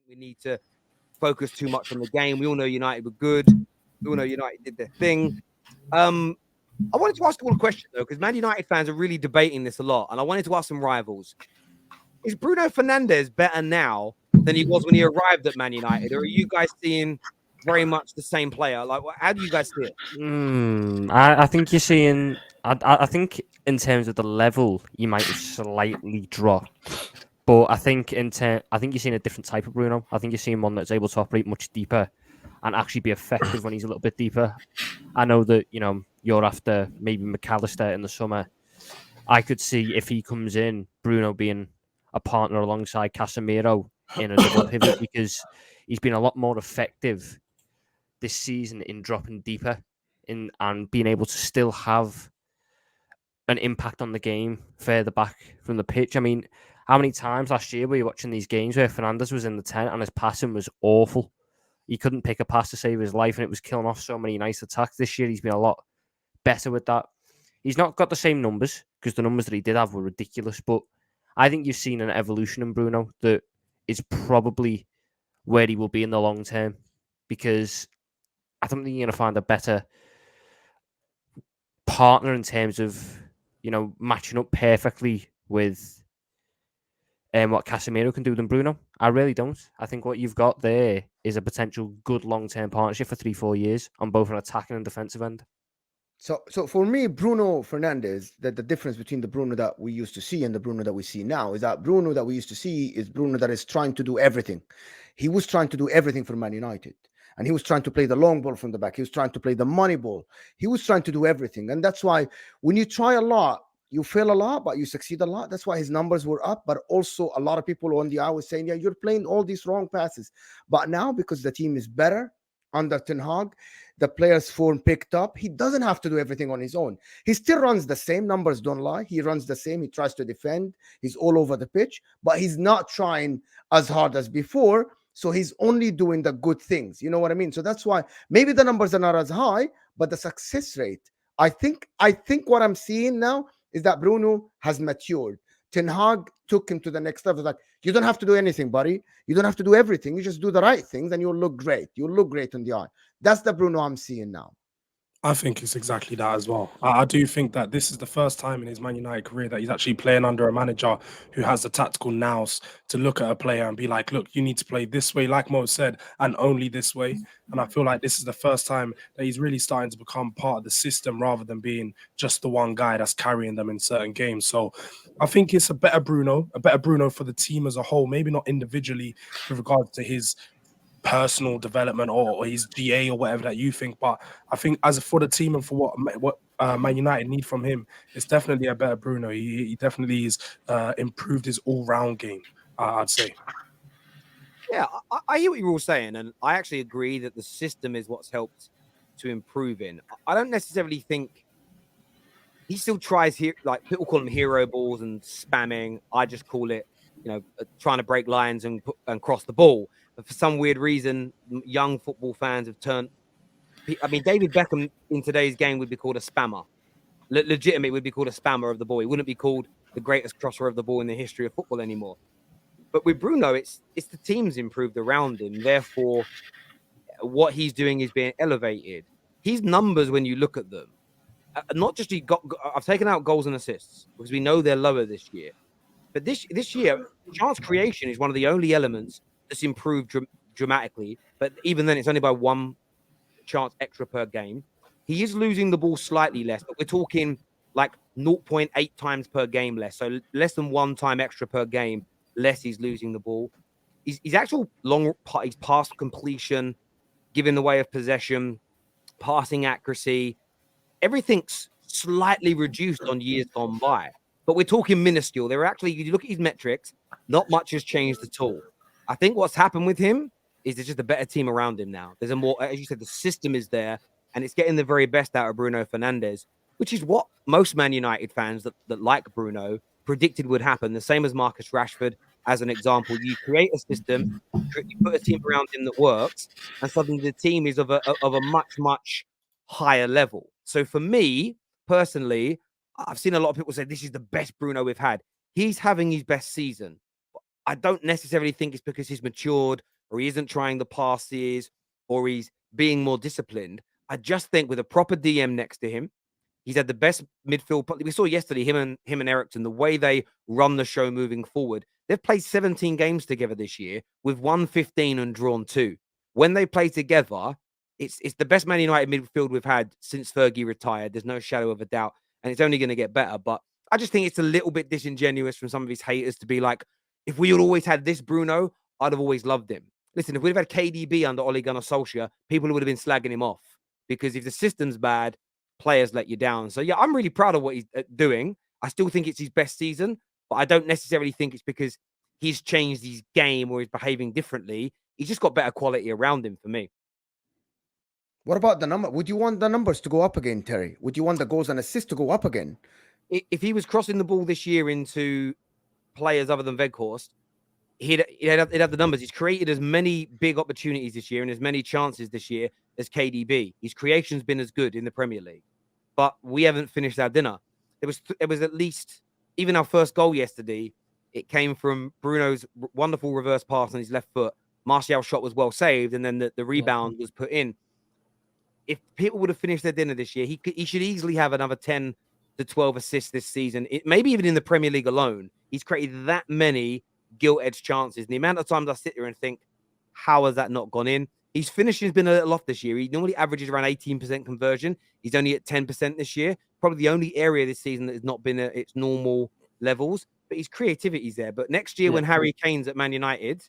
we need to focus too much on the game. We all know United were good. We all know United did their thing. I wanted to ask you all a question, though, because Man United fans are really debating this a lot, and I wanted to ask some rivals. Is Bruno Fernandes better now than he was when he arrived at Man United, or are you guys seeing very much the same player? Like, how do you guys see it? I think you're seeing. I think in terms of the level, you might have slightly dropped. But I think I think you're seeing a different type of Bruno. I think you're seeing one that's able to operate much deeper and actually be effective when he's a little bit deeper. I know that you're after maybe McAllister in the summer. I could see if he comes in, Bruno being a partner alongside Casemiro in a double pivot because he's been a lot more effective this season in dropping deeper in and being able to still have an impact on the game further back from the pitch. I mean, how many times last year were you watching these games where Fernandes was in the 10 and his passing was awful? He couldn't pick a pass to save his life and it was killing off so many nice attacks. This year he's been a lot better with that. He's not got the same numbers because the numbers that he did have were ridiculous, but I think you've seen an evolution in Bruno that is probably where he will be in the long term because I don't think you're going to find a better partner in terms of matching up perfectly with what Casemiro can do than Bruno. I really don't. I think what you've got there is a potential good long-term partnership for 3-4 years on both an attacking and defensive end. So for me, Bruno Fernandes, the difference between the Bruno that we used to see and the Bruno that we see now is that Bruno that we used to see is Bruno that is trying to do everything. He was trying to do everything for Man United. And he was trying to play the long ball from the back. He was trying to play the money ball. He was trying to do everything. And that's why when you try a lot, you fail a lot, but you succeed a lot. That's why his numbers were up. But also a lot of people on the eye was saying, yeah, you're playing all these wrong passes. But now because the team is better under Ten Hag, the players' form picked up. He doesn't have to do everything on his own. He still runs the same. Numbers don't lie. He runs the same. He tries to defend. He's all over the pitch, but he's not trying as hard as before. So he's only doing the good things. You know what I mean? So that's why maybe the numbers are not as high, but the success rate, I think what I'm seeing now is that Bruno has matured. Ten Hag took him to the next level. Like, you don't have to do anything, buddy. You don't have to do everything. You just do the right things and you'll look great. You'll look great on the eye. That's the Bruno I'm seeing now. I think it's exactly that as well. I do think that this is the first time in his Man United career that he's actually playing under a manager who has the tactical nous to look at a player and be like, look, you need to play this way, like Mo said, and only this way. And I feel like this is the first time that he's really starting to become part of the system rather than being just the one guy that's carrying them in certain games. So I think it's a better Bruno for the team as a whole, maybe not individually with regards to his personal development or his GA or whatever that you think, but I think as for the team and for what Man United need from him, it's definitely a better Bruno. He definitely has improved his all-round game, I'd say. Yeah, I hear what you're all saying, and I actually agree that the system is what's helped to improve in. I don't necessarily think he still tries here, like people call them hero balls and spamming. I just call it, trying to break lines and cross the ball. But for some weird reason, young football fans have turned. I mean, David Beckham in today's game would be called a spammer. Legitimately, would be called a spammer of the ball. He wouldn't be called the greatest crosser of the ball in the history of football anymore. But with Bruno, it's the team's improved around him. Therefore, what he's doing is being elevated. His numbers, when you look at them, not just I've taken out goals and assists because we know they're lower this year. But this year, chance creation is one of the only elements that's improved dramatically. But even then, it's only by one chance extra per game. He is losing the ball slightly less, but we're talking like 0.8 times per game less. So less than one time extra per game less he's losing the ball. His actual his pass completion, giving the way of possession, passing accuracy, everything's slightly reduced on years gone by. But we're talking minuscule. They're actually, you look at his metrics, not much has changed at all. I think what's happened with him is there's just a better team around him now. There's a more, as you said, the system is there, and it's getting the very best out of Bruno Fernandes, which is what most Man United fans that like Bruno predicted would happen. The same as Marcus Rashford, as an example. You create a system, you put a team around him that works, and suddenly the team is of a much, much higher level. So for me, personally, I've seen a lot of people say this is the best Bruno we've had. He's having his best season. I don't necessarily think it's because he's matured or he isn't trying the passes, or he's being more disciplined. I just think with a proper DM next to him, he's had the best midfield. We saw yesterday him and Ericsson, the way they run the show moving forward. They've played 17 games together this year with won 15 and drawn 2. When they play together, it's the best Man United midfield we've had since Fergie retired. There's no shadow of a doubt, and it's only going to get better. But I just think it's a little bit disingenuous from some of his haters to be like, if we had always had this Bruno, I'd have always loved him. Listen, if we'd have had KDB under Ole Gunnar Solskjaer, people would have been slagging him off, because if the system's bad, players let you down. So yeah, I'm really proud of what he's doing. I still think it's his best season, but I don't necessarily think it's because he's changed his game or he's behaving differently. He's just got better quality around him for me. What about the number? Would you want the numbers to go up again, Terry? Would you want the goals and assists to go up again? If he was crossing the ball this year into players other than Weghorst, he'd have the numbers. He's created as many big opportunities this year and as many chances this year as KDB. His creation's been as good in the Premier League, but we haven't finished our dinner. It was at least, even our first goal yesterday, it came from Bruno's wonderful reverse pass on his left foot. Martial's shot was well saved, and then the rebound was put in. If people would have finished their dinner this year, he should easily have another 10 to 12 assists this season. Maybe even in the Premier League alone, he's created that many gilt-edged chances. And the amount of times I sit there and think, how has that not gone in? His finishing's been a little off this year. He normally averages around 18% conversion. He's only at 10% this year. Probably the only area this season that has not been at its normal levels. But his creativity's there. But next year, when Harry Kane's at Man United,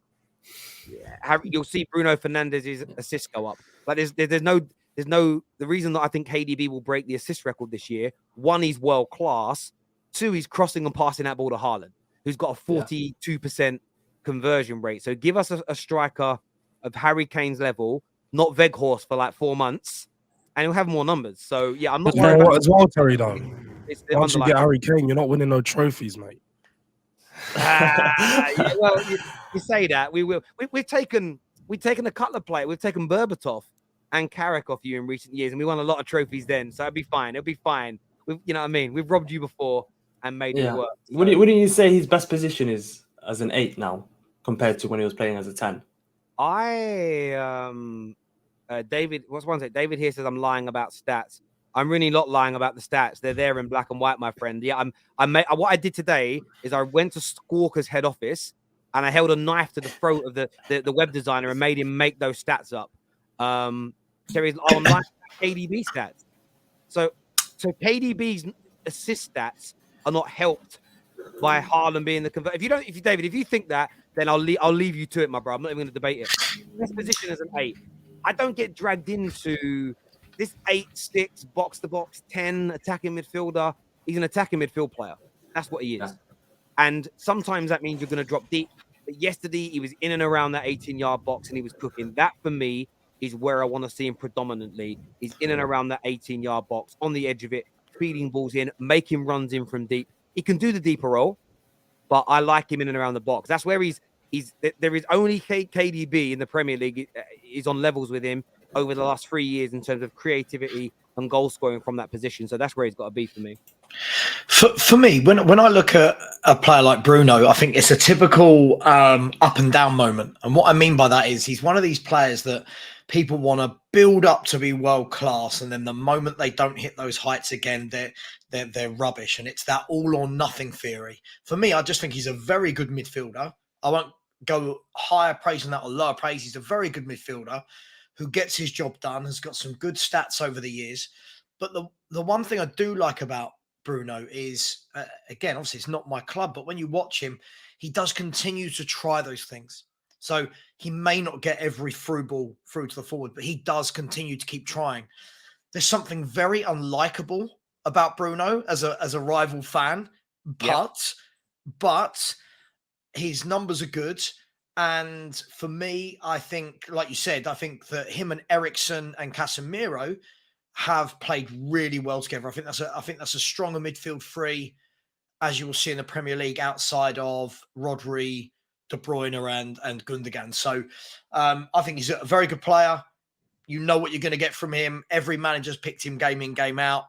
you'll see Bruno Fernandes' assists go up. Like there's no the reason that I think KDB will break the assist record this year. One, he's world class. Two, he's crossing and passing that ball to Haaland, who's got a 42% conversion rate. So give us a striker of Harry Kane's level, not Weghorst for like 4 months, and he'll have more numbers. So yeah, I'm not You worried know about what as well, Terry, though? Once you underlying. get Harry Kane, you're not winning no trophies, mate. Yeah, well, you say that. We've taken a couple of players. We've taken Berbatov and Carrick off you in recent years, and we won a lot of trophies then. So it'll be fine. It'll be fine. You know what I mean? We've robbed you before and made it work. So. Wouldn't you say his best position is as an 8 now compared to when he was playing as a 10? David, what's one say? David here says I'm lying about stats. I'm really not lying about the stats. They're there in black and white, my friend. Yeah, what I did today is I went to Squawker's head office and I held a knife to the throat of the web designer and made him make those stats up. There is I'm lying about KDB stats. So KDB's assist stats are not helped by Haaland being the convert. David, if you think that, then I'll leave you to it, my bro. I'm not even going to debate it. This position is an 8. I don't get dragged into this 8-6 box-to-box 10 attacking midfielder. He's an attacking midfield player. That's what he is. Yeah. And sometimes that means you're going to drop deep. But yesterday, he was in and around that 18-yard box and he was cooking. That, for me, is where I want to see him predominantly. He's in and around that 18-yard box, on the edge of it, feeding balls in, making runs in from deep. He can do the deeper role, but I like him in and around the box. That's where there is only KDB in the Premier League is on levels with him over the last 3 years in terms of creativity and goal scoring from that position. So that's where he's got to be for me. For me, when I look at a player like Bruno, I think it's a typical up and down moment. And what I mean by that is he's one of these players that people want to build up to be world class, and then the moment they don't hit those heights again, they're rubbish. And it's that all or nothing theory. For me, I just think he's a very good midfielder. I won't go higher praise than that or lower praise. He's a very good midfielder who gets his job done, has got some good stats over the years. But the one thing I do like about Bruno is, again, obviously it's not my club, but when you watch him, he does continue to try those things. So he may not get every through ball through to the forward, but he does continue to keep trying. There's something very unlikable about Bruno as a rival fan, but his numbers are good. And for me, I think, like you said, I think that him and Ericsson and Casemiro have played really well together. I think that's a stronger midfield three, as you will see in the Premier League, outside of Rodri, De Bruyne, and Gundogan. So I think he's a very good player. You know what you're going to get from him. Every manager's picked him game in, game out.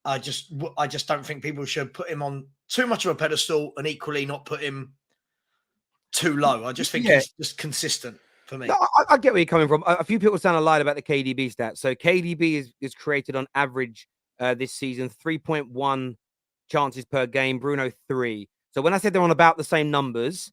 I just don't think people should put him on too much of a pedestal and equally not put him too low. I just think he's just consistent for me. No, I get where you're coming from. A few people sound a lie about the KDB stats. So KDB is created on average this season 3.1 chances per game. Bruno 3. So when I said they're on about the same numbers,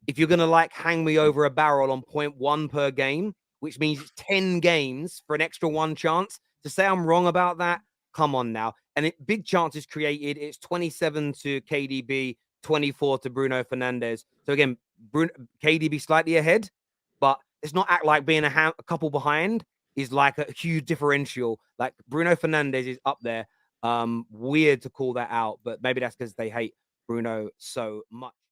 if you're gonna like hang me over a barrel on 0.1 per game, which means it's 10 games for an extra 1 chance, to say I'm wrong about that, come on now. And big chances created. It's 27 to KDB, 24 to Bruno Fernandes. So again, KDB slightly ahead, but it's not act like being a couple behind is like a huge differential. Like Bruno Fernandes is up there. Weird to call that out, but maybe that's because they hate Bruno so much.